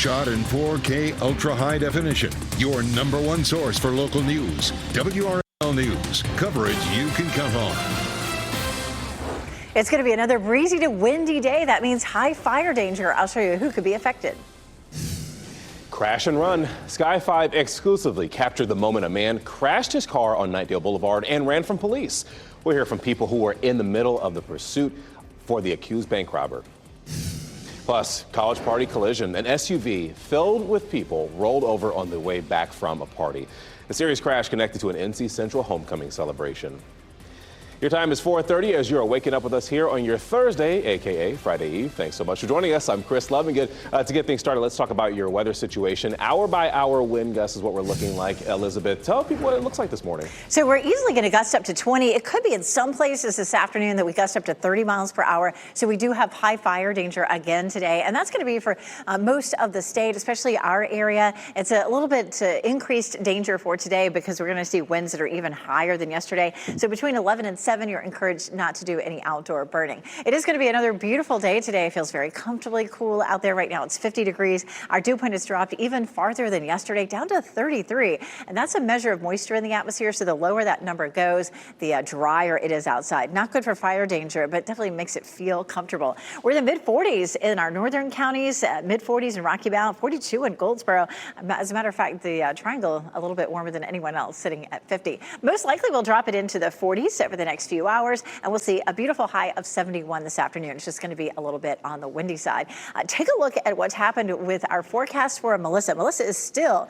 shot in 4K ultra high definition. Your number one source for local news. WRAL News. Coverage you can count on. It's going to be another breezy to windy day. That means high fire danger. I'll show you who could be affected. Crash and run. Sky 5 exclusively captured the moment a man crashed his car on Knightdale Boulevard and ran from police. We'll hear from people who were in the middle of the pursuit for the accused bank robber. Plus, college party collision. An SUV filled with people rolled over on the way back from a party. A serious crash connected to an NC Central homecoming celebration. Your time is 4:30 as you are waking up with us here on your Thursday, a.k.a. Friday Eve. Thanks so much for joining us. I'm Chris Love. And to get things started, let's talk about your weather situation. Hour by hour wind gusts is what we're looking like. Elizabeth, tell people what it looks like this morning. So we're easily going to gust up to 20. It could be in some places this afternoon that we gust up to 30 miles per hour. So we do have high fire danger again today. And that's going to be for most of the state, especially our area. It's a little bit increased danger for today because we're going to see winds that are even higher than yesterday. So between 11 and 7, you're encouraged not to do any outdoor burning. It is going to be another beautiful day today. It feels very comfortably cool out there right now. It's 50 degrees. Our dew point has dropped even farther than yesterday, down to 33. And that's a measure of moisture in the atmosphere. So the lower that number goes, the drier it is outside. Not good for fire danger, but definitely makes it feel comfortable. We're in the mid-40s in our northern counties, mid-40s in Rocky Mount, 42 in Goldsboro. As a matter of fact, the Triangle a little bit warmer than anyone else, sitting at 50. Most likely we'll drop it into the 40s over the next few hours, and we'll see a beautiful high of 71 this afternoon. It's just going to be a little bit on the windy side. Take a look at what's happened with our forecast for Melissa. Melissa is still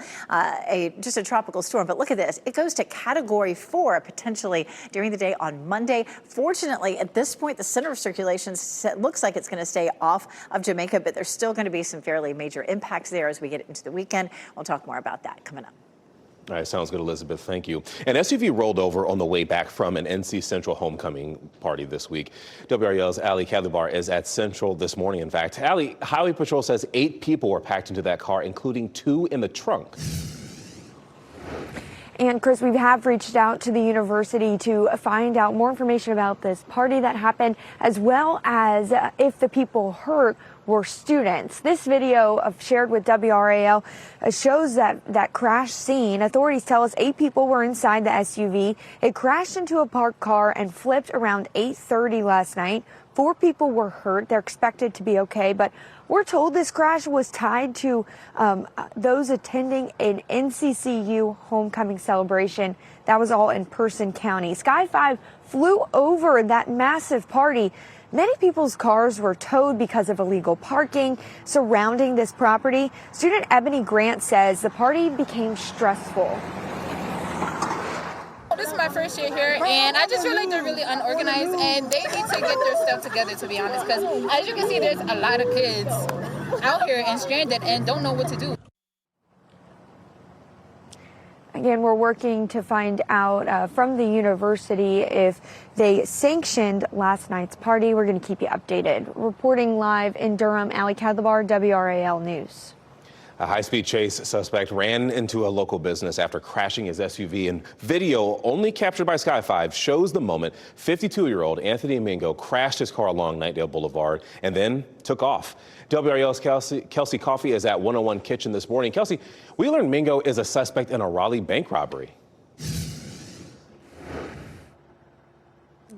just a tropical storm, but look at this. It goes to Category 4 potentially during the day on Monday. Fortunately, at this point, the center of circulation looks like it's going to stay off of Jamaica, but there's still going to be some fairly major impacts there as we get into the weekend. We'll talk more about that coming up. All right, sounds good, Elizabeth. Thank you. An SUV rolled over on the way back from an NC Central homecoming party this week. WRAL's Ali Kadlubar is at Central this morning, in fact. Ali, Highway Patrol says 8 people were packed into that car, including 2 in the trunk. And Chris, we have reached out to the university to find out more information about this party that happened, as well as if the people hurt were students. This video shared with WRAL shows that crash scene. Authorities tell us 8 people were inside the SUV. It crashed into a parked car and flipped around 8:30 last night. 4 people were hurt. They're expected to be okay, but we're told this crash was tied to those attending an NCCU homecoming celebration. That was all in Person County. Sky 5 flew over that massive party. Many people's cars were towed because of illegal parking surrounding this property. Student Ebony Grant says the party became stressful. This is my first year here, and I just feel like they're really unorganized, and they need to get their stuff together, to be honest, because as you can see, there's a lot of kids out here and stranded and don't know what to do. Again, we're working to find out from the university if they sanctioned last night's party. We're going to keep you updated. Reporting live in Durham, Ali Kadlubar, WRAL News. A high-speed chase suspect ran into a local business after crashing his SUV, and video only captured by Sky 5 shows the moment 52-year-old Anthony Mingo crashed his car along Knightdale Boulevard and then took off. WRAL's Kelsey Coffey is at 101 Kitchen this morning. Kelsey, we learned Mingo is a suspect in a Raleigh bank robbery.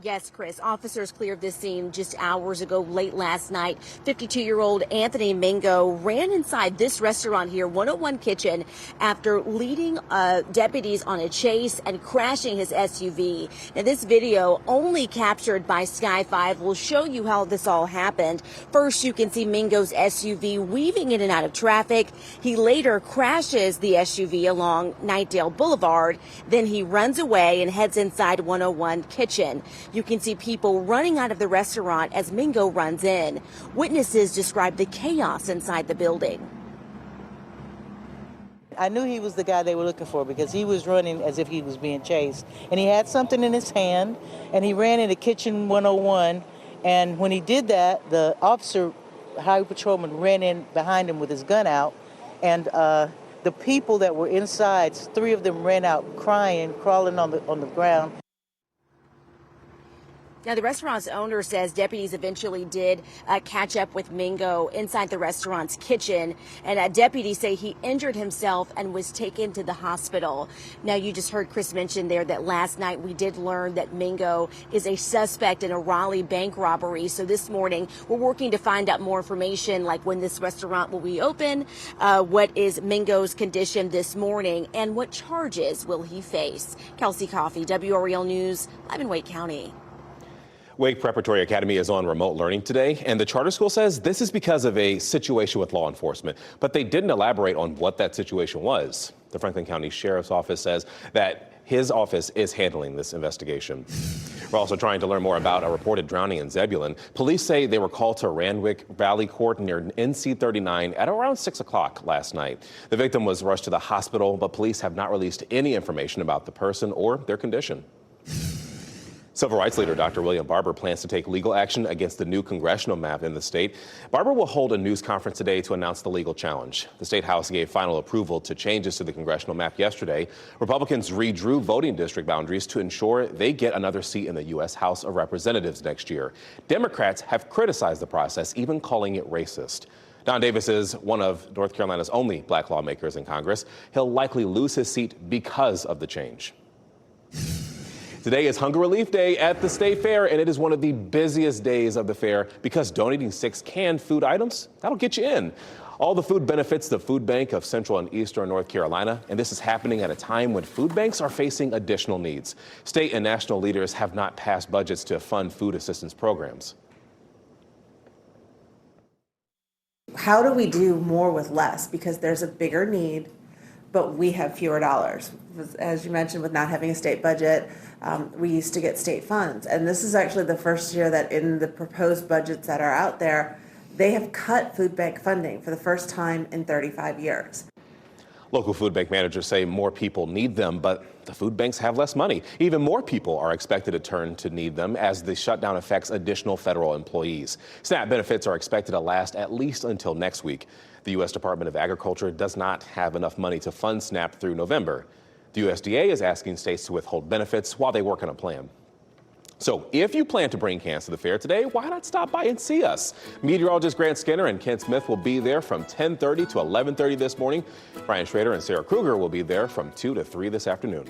Yes, Chris. Officers cleared this scene just hours ago, late last night. 52-year-old Anthony Mingo ran inside this restaurant here, 101 Kitchen, after leading deputies on a chase and crashing his SUV. Now, this video, only captured by Sky 5, will show you how this all happened. First, you can see Mingo's SUV weaving in and out of traffic. He later crashes the SUV along Knightdale Boulevard. Then he runs away and heads inside 101 Kitchen. You can see people running out of the restaurant as Mingo runs in. Witnesses describe the chaos inside the building. I knew he was the guy they were looking for because he was running as if he was being chased. And he had something in his hand, and he ran into Kitchen 101. And when he did that, the officer, highway patrolman, ran in behind him with his gun out. And the people that were inside, 3 of them ran out crying, crawling on the ground. Now, the restaurant's owner says deputies eventually did catch up with Mingo inside the restaurant's kitchen, and deputies say he injured himself and was taken to the hospital. Now, you just heard Chris mention there that last night we did learn that Mingo is a suspect in a Raleigh bank robbery. So this morning we're working to find out more information, like when this restaurant will reopen, what is Mingo's condition this morning, and what charges will he face. Kelsey Coffey, WRAL News, live in Wake County. Wake Preparatory Academy is on remote learning today, and the charter school says this is because of a situation with law enforcement, but they didn't elaborate on what that situation was. The Franklin County Sheriff's Office says that his office is handling this investigation. We're also trying to learn more about a reported drowning in Zebulon. Police say they were called to Randwick Valley Court near NC 39 at around 6 o'clock last night. The victim was rushed to the hospital, but police have not released any information about the person or their condition. Civil rights leader Dr. William Barber plans to take legal action against the new congressional map in the state. Barber will hold a news conference today to announce the legal challenge. The State House gave final approval to changes to the congressional map yesterday. Republicans redrew voting district boundaries to ensure they get another seat in the U.S. House of Representatives next year. Democrats have criticized the process, even calling it racist. Don Davis is one of North Carolina's only black lawmakers in Congress. He'll likely lose his seat because of the change. Today is Hunger Relief Day at the State Fair, and it is one of the busiest days of the fair because donating 6 canned food items, that'll get you in. All the food benefits the Food Bank of Central and Eastern North Carolina, and this is happening at a time when food banks are facing additional needs. State and national leaders have not passed budgets to fund food assistance programs. How do we do more with less? Because there's a bigger need, but we have fewer dollars. As you mentioned, with not having a state budget, we used to get state funds. And this is actually the first year that in the proposed budgets that are out there, they have cut food bank funding for the first time in 35 years. Local food bank managers say more people need them, but the food banks have less money. Even more people are expected to turn to need them as the shutdown affects additional federal employees. SNAP benefits are expected to last at least until next week. The U.S. Department of Agriculture does not have enough money to fund SNAP through November. The USDA is asking states to withhold benefits while they work on a plan. So if you plan to bring cans to the fair today, why not stop by and see us? Meteorologist Grant Skinner and Ken Smith will be there from 10:30 to 11:30 this morning. Brian Schrader and Sarah Kruger will be there from 2 to 3 this afternoon.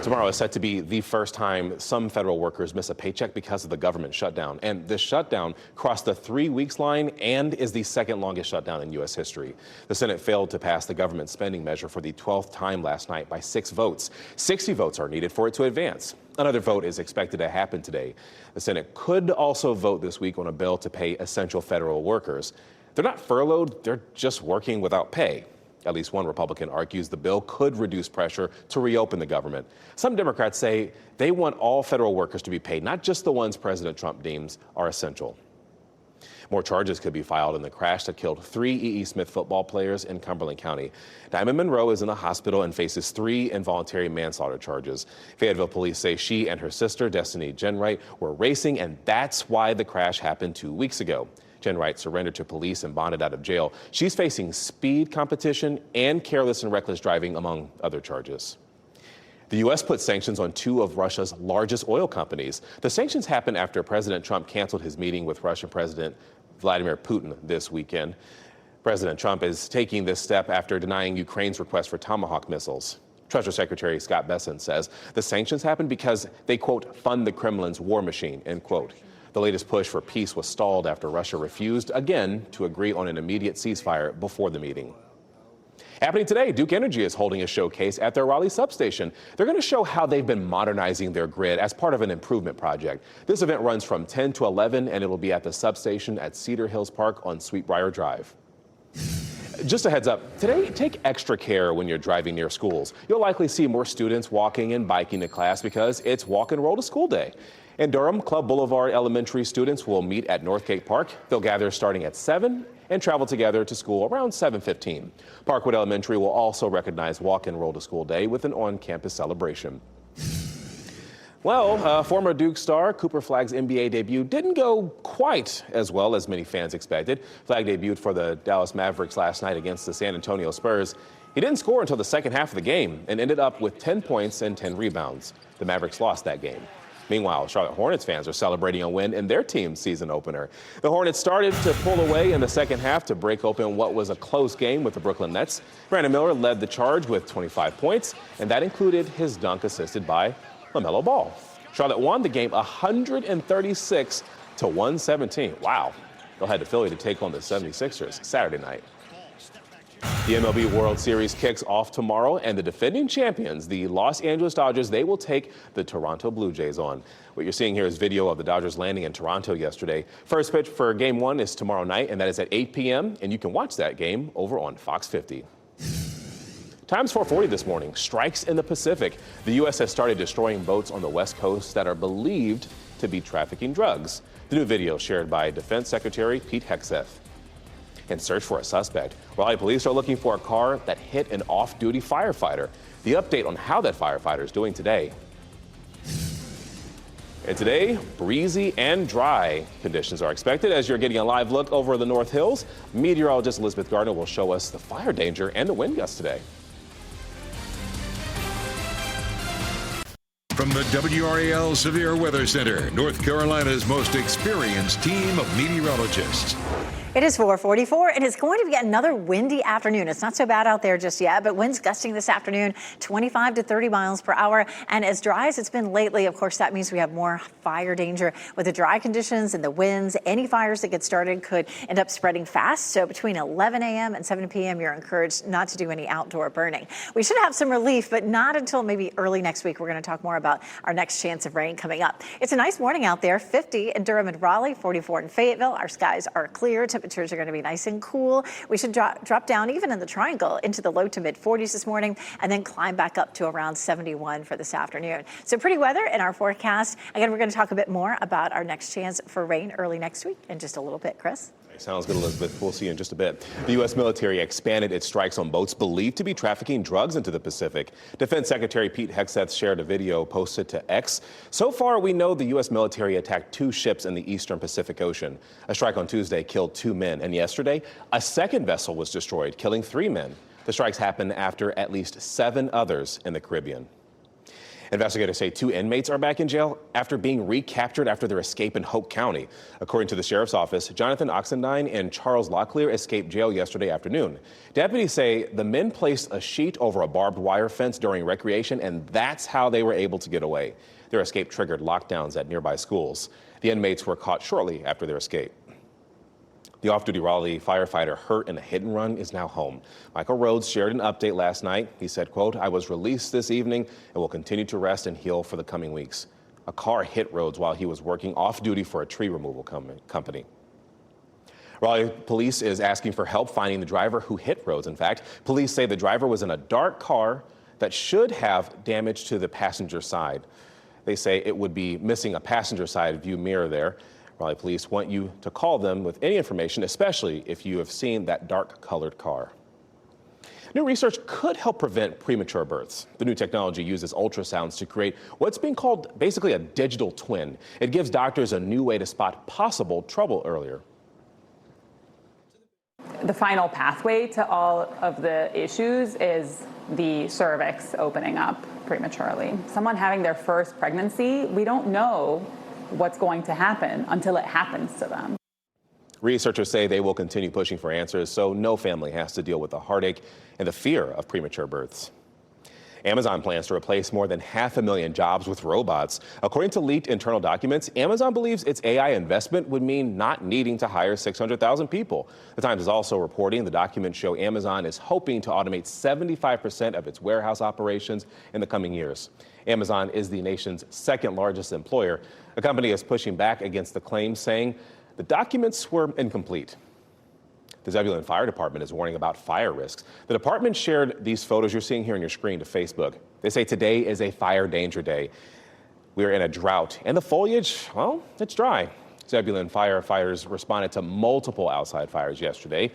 Tomorrow is set to be the first time some federal workers miss a paycheck because of the government shutdown. And this shutdown crossed the 3 weeks line and is the second longest shutdown in U.S. history. The Senate failed to pass the government spending measure for the 12th time last night by 6 votes. 60 votes are needed for it to advance. Another vote is expected to happen today. The Senate could also vote this week on a bill to pay essential federal workers. They're not furloughed, they're just working without pay. At least one Republican argues the bill could reduce pressure to reopen the government. Some Democrats say they want all federal workers to be paid, not just the ones President Trump deems are essential. More charges could be filed in the crash that killed 3 E.E. Smith football players in Cumberland County. Diamond Monroe is in the hospital and faces 3 involuntary manslaughter charges. Fayetteville police say she and her sister, Destiny Jenwright, were racing, and that's why the crash happened 2 weeks ago. Jenwright surrendered to police and bonded out of jail. She's facing speed competition and careless and reckless driving, among other charges. The U.S. put sanctions on 2 of Russia's largest oil companies. The sanctions happened after President Trump canceled his meeting with Russian President Vladimir Putin this weekend. President Trump is taking this step after denying Ukraine's request for Tomahawk missiles. Treasury Secretary Scott Bessent says the sanctions happened because they, quote, fund the Kremlin's war machine, end quote. The latest push for peace was stalled after Russia refused again to agree on an immediate ceasefire before the meeting. Happening today, Duke Energy is holding a showcase at their Raleigh substation. They're going to show how they've been modernizing their grid as part of an improvement project. This event runs from 10 to 11, and it'll be at the substation at Cedar Hills Park on Sweetbriar Drive. Just a heads up, today take extra care when you're driving near schools. You'll likely see more students walking and biking to class because it's walk and roll to school day. In Durham, Club Boulevard Elementary students will meet at Northgate Park. They'll gather starting at 7 and travel together to school around 7:15. Parkwood Elementary will also recognize Walk and Roll to School Day with an on-campus celebration. Well, former Duke star Cooper Flagg's NBA debut didn't go quite as well as many fans expected. Flagg debuted for the Dallas Mavericks last night against the San Antonio Spurs. He didn't score until the second half of the game and ended up with 10 points and 10 rebounds. The Mavericks lost that game. Meanwhile, Charlotte Hornets fans are celebrating a win in their team's season opener. The Hornets started to pull away in the second half to break open what was a close game with the Brooklyn Nets. Brandon Miller led the charge with 25 points, and that included his dunk assisted by LaMelo Ball. Charlotte won the game 136 to 117. Wow. They'll head to Philly to take on the 76ers Saturday night. The MLB World Series kicks off tomorrow, and the defending champions, the Los Angeles Dodgers, they will take the Toronto Blue Jays on. What you're seeing here is video of the Dodgers landing in Toronto yesterday. First pitch for Game 1 is tomorrow night, and that is at 8 p.m., and you can watch that game over on Fox 50. Times 440 this morning. Strikes in the Pacific. The U.S. has started destroying boats on the West Coast that are believed to be trafficking drugs. The new video shared by Defense Secretary Pete Hegseth. In search for a suspect, Raleigh police are looking for a car that hit an off-duty firefighter. The update on how that firefighter is doing today. And today, breezy and dry conditions are expected as you're getting a live look over the North Hills. Meteorologist Elizabeth Gardner will show us the fire danger and the wind gusts today. From the WRAL Severe Weather Center, North Carolina's most experienced team of meteorologists. It is 4:44, and it's going to be another windy afternoon. It's not so bad out there just yet, but winds gusting this afternoon, 25 to 30 miles per hour. And as dry as it's been lately, of course, that means we have more fire danger. With the dry conditions and the winds, any fires that get started could end up spreading fast. So between 11 a.m. and 7 p.m., you're encouraged not to do any outdoor burning. We should have some relief, but not until maybe early next week. We're going to talk more about our next chance of rain coming up. It's a nice morning out there, 50 in Durham and Raleigh, 44 in Fayetteville. Our skies are clear. Temperatures are going to be nice and cool. We should drop down even in the triangle into the low to mid 40s this morning and then climb back up to around 71 for this afternoon. So pretty weather in our forecast. Again, we're going to talk a bit more about our next chance for rain early next week in just a little bit. Chris? Sounds good, Elizabeth. We'll see you in just a bit. The U.S. military expanded its strikes on boats believed to be trafficking drugs into the Pacific. Defense Secretary Pete Hegseth shared a video posted to X. So far, we know the U.S. military attacked 2 ships in the eastern Pacific Ocean. A strike on Tuesday killed 2 men, and yesterday, a second vessel was destroyed, killing 3 men. The strikes happened after at least 7 others in the Caribbean. Investigators say 2 inmates are back in jail after being recaptured after their escape in Hope County. According to the sheriff's office, Jonathan Oxendine and Charles Locklear escaped jail yesterday afternoon. Deputies say the men placed a sheet over a barbed wire fence during recreation, and that's how they were able to get away. Their escape triggered lockdowns at nearby schools. The inmates were caught shortly after their escape. The off-duty Raleigh firefighter hurt in a hit and run is now home. Michael Rhodes shared an update last night. He said, quote, "I was released this evening and will continue to rest and heal for the coming weeks." A car hit Rhodes while he was working off-duty for a tree removal company. Raleigh police is asking for help finding the driver who hit Rhodes. In fact, police say the driver was in a dark car that should have damage to the passenger side. They say it would be missing a passenger side view mirror there. Raleigh police want you to call them with any information, especially if you have seen that dark-colored car. New research could help prevent premature births. The new technology uses ultrasounds to create what's being called basically a digital twin. It gives doctors a new way to spot possible trouble earlier. The final pathway to all of the issues is the cervix opening up prematurely. Someone having their first pregnancy, we don't know what's going to happen until it happens to them. Researchers say they will continue pushing for answers so no family has to deal with the heartache and the fear of premature births. Amazon plans to replace more than 500,000 jobs with robots. According to leaked internal documents, Amazon believes its AI investment would mean not needing to hire 600,000 people. The Times is also reporting the documents show Amazon is hoping to automate 75% of its warehouse operations in the coming years. Amazon is the nation's second largest employer. The company is pushing back against the claims, saying the documents were incomplete. The Zebulon Fire Department is warning about fire risks. The department shared these photos you're seeing here on your screen to Facebook. They say today is a fire danger day. We are in a drought, and the foliage, well, it's dry. Zebulon firefighters responded to multiple outside fires yesterday.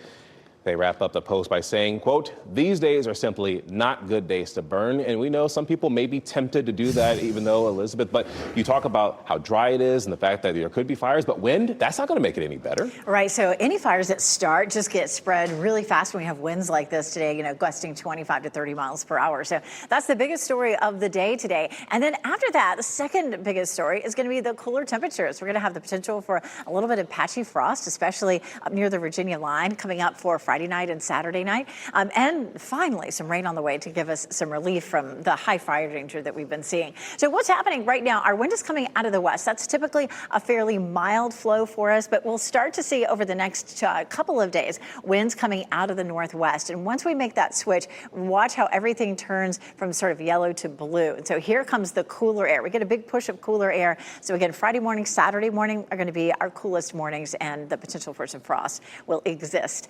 They wrap up the post by saying, quote, "These days are simply not good days to burn." And we know some people may be tempted to do that, even though, Elizabeth, but you talk about how dry it is and the fact that there could be fires, but wind, that's not going to make it any better. Right. So any fires that start just get spread really fast when we have winds like this today, gusting 25 to 30 miles per hour. So that's the biggest story of the day today. And then after that, the second biggest story is going to be the cooler temperatures. We're going to have the potential for a little bit of patchy frost, especially up near the Virginia line, coming up for Friday night and Saturday night. And finally, some rain on the way to give us some relief from the high fire danger that we've been seeing. So what's happening right now? Our wind is coming out of the west. That's typically a fairly mild flow for us, but we'll start to see over the next couple of days winds coming out of the northwest. And once we make that switch, watch how everything turns from sort of yellow to blue. And so here comes the cooler air. We get a big push of cooler air. So again, Friday morning, Saturday morning are going to be our coolest mornings, and the potential for some frost will exist.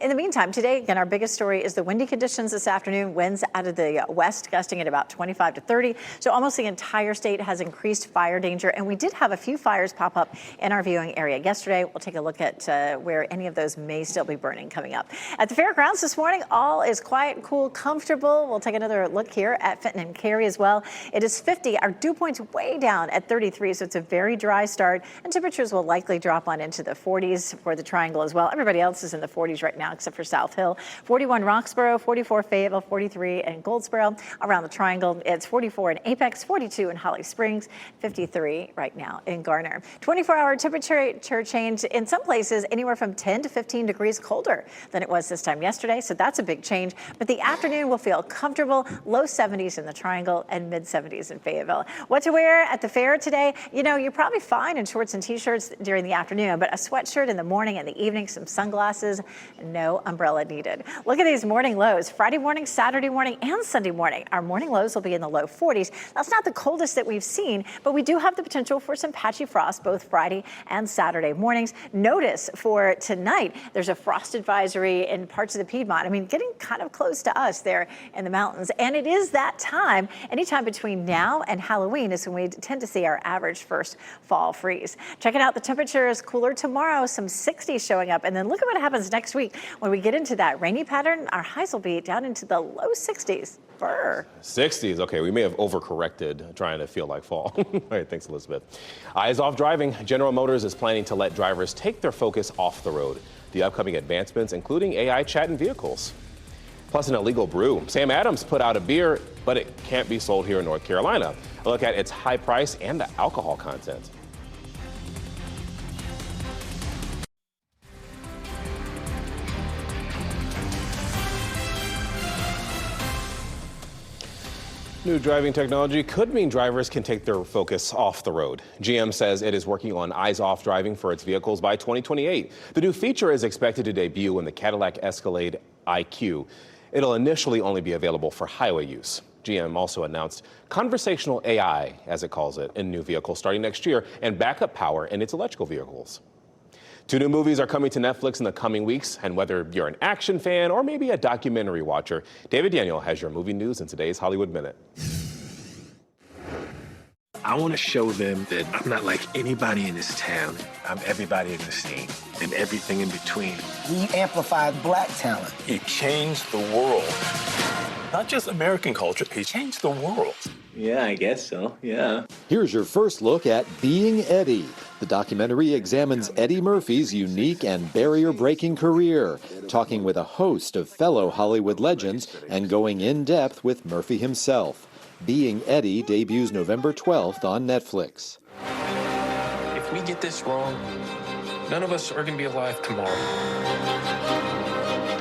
In the meantime, today, again, our biggest story is the windy conditions this afternoon. Winds out of the west gusting at about 25 to 30. So almost the entire state has increased fire danger. And we did have a few fires pop up in our viewing area yesterday. We'll take a look at where any of those may still be burning coming up. At the fairgrounds this morning, all is quiet, cool, comfortable. We'll take another look here at Fenton and Cary as well. It is 50. Our dew point's way down at 33, so it's a very dry start. And temperatures will likely drop on into the 40s for the Triangle as well. Everybody else is in the 40s right now, except for South Hill. 41 Roxborough, 44 Fayetteville, 43 in Goldsboro. Around the Triangle, it's 44 in Apex, 42 in Holly Springs, 53 right now in Garner. 24-hour temperature change in some places anywhere from 10 to 15 degrees colder than it was this time yesterday, so that's a big change. But the afternoon will feel comfortable, low 70s in the Triangle and mid 70s in Fayetteville. What to wear at the fair today? You're probably fine in shorts and t-shirts during the afternoon, but a sweatshirt in the morning and the evening, some sunglasses, no umbrella needed. Look at these morning lows. Friday morning, Saturday morning, and Sunday morning. Our morning lows will be in the low 40s. That's not the coldest that we've seen, but we do have the potential for some patchy frost both Friday and Saturday mornings. Notice for tonight, there's a frost advisory in parts of the Piedmont. Getting kind of close to us there in the mountains. And it is that time, anytime between now and Halloween is when we tend to see our average first fall freeze. Checking out the temperatures, cooler tomorrow, some 60s showing up. And then look at what happens next week when we get into that rainy pattern. Our highs will be down into the low 60s. Brr. 60s. Okay, we may have overcorrected trying to feel like fall. All right, thanks, Elizabeth. Eyes off driving. General Motors is planning to let drivers take their focus off the road. The upcoming advancements, including AI chat in vehicles. Plus, an illegal brew. Sam Adams put out a beer, but it can't be sold here in North Carolina. A look at its high price and the alcohol content. New driving technology could mean drivers can take their focus off the road. GM says it is working on eyes-off driving for its vehicles by 2028. The new feature is expected to debut in the Cadillac Escalade IQ. It'll initially only be available for highway use. GM also announced conversational AI, as it calls it, in new vehicles starting next year, and backup power in its electrical vehicles. 2 new movies are coming to Netflix in the coming weeks, and whether you're an action fan or maybe a documentary watcher, David Daniel has your movie news in today's Hollywood Minute. I want to show them that I'm not like anybody in this town. I'm everybody in the scene and everything in between. We amplified black talent. He changed the world. Not just American culture, he changed the world. Yeah, I guess so, yeah. Here's your first look at Being Eddie. The documentary examines Eddie Murphy's unique and barrier-breaking career, talking with a host of fellow Hollywood legends and going in-depth with Murphy himself. Being Eddie debuts November 12th on Netflix. If we get this wrong, none of us are going to be alive tomorrow.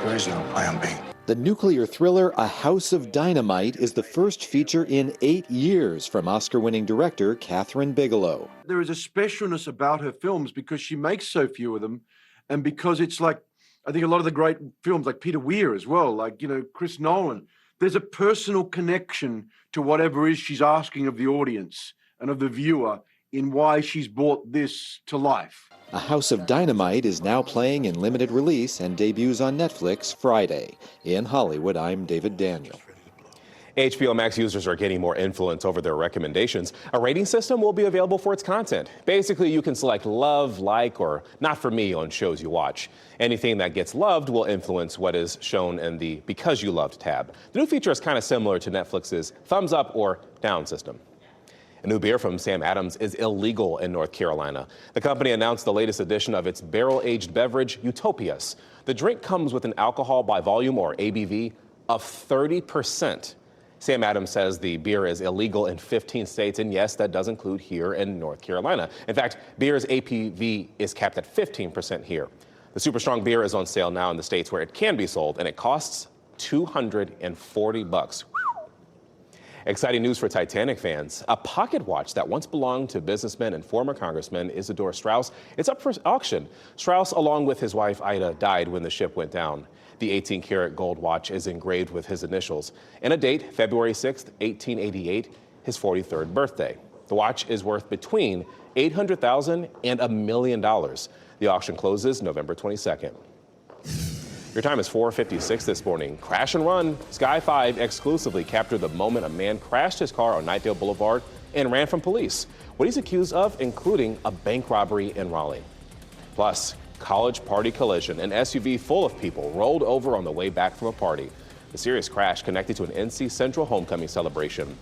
There is no plan B. The nuclear thriller A House of Dynamite is the first feature in 8 years from Oscar-winning director Catherine Bigelow. There is a specialness about her films because she makes so few of them, and because it's like, I think a lot of the great films, like Peter Weir as well, like, Chris Nolan, there's a personal connection to whatever it is she's asking of the audience and of the viewer in why she's brought this to life. A House of Dynamite is now playing in limited release and debuts on Netflix Friday. In Hollywood, I'm David Daniel. HBO Max users are getting more influence over their recommendations. A rating system will be available for its content. Basically, you can select love, like, or not for me on shows you watch. Anything that gets loved will influence what is shown in the Because You Loved tab. The new feature is kind of similar to Netflix's thumbs up or down system. A new beer from Sam Adams is illegal in North Carolina. The company announced the latest edition of its barrel-aged beverage, Utopias. The drink comes with an alcohol by volume, or ABV, of 30%. Sam Adams says the beer is illegal in 15 states, and yes, that does include here in North Carolina. In fact, beer's ABV is capped at 15% here. The super strong beer is on sale now in the states where it can be sold, and it costs $240. Exciting news for Titanic fans. A pocket watch that once belonged to businessman and former Congressman Isidore Straus, it's up for auction. Straus, along with his wife Ida, died when the ship went down. The 18-karat gold watch is engraved with his initials and a date, February 6, 1888, his 43rd birthday. The watch is worth between $800,000 and $1 million. The auction closes November 22nd. Your time is 4:56 this morning. Crash and Run. Sky 5 exclusively captured the moment a man crashed his car on Knightdale Boulevard and ran from police. What he's accused of, including a bank robbery in Raleigh. Plus, college party collision. An SUV full of people rolled over on the way back from a party. The serious crash connected to an NC Central homecoming celebration.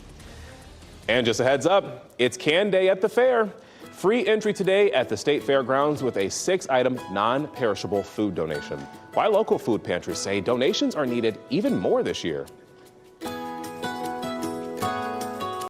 And just a heads up, it's Can Day at the fair. Free entry today at the State Fairgrounds with a 6-item non-perishable food donation. Why local food pantries say donations are needed even more this year.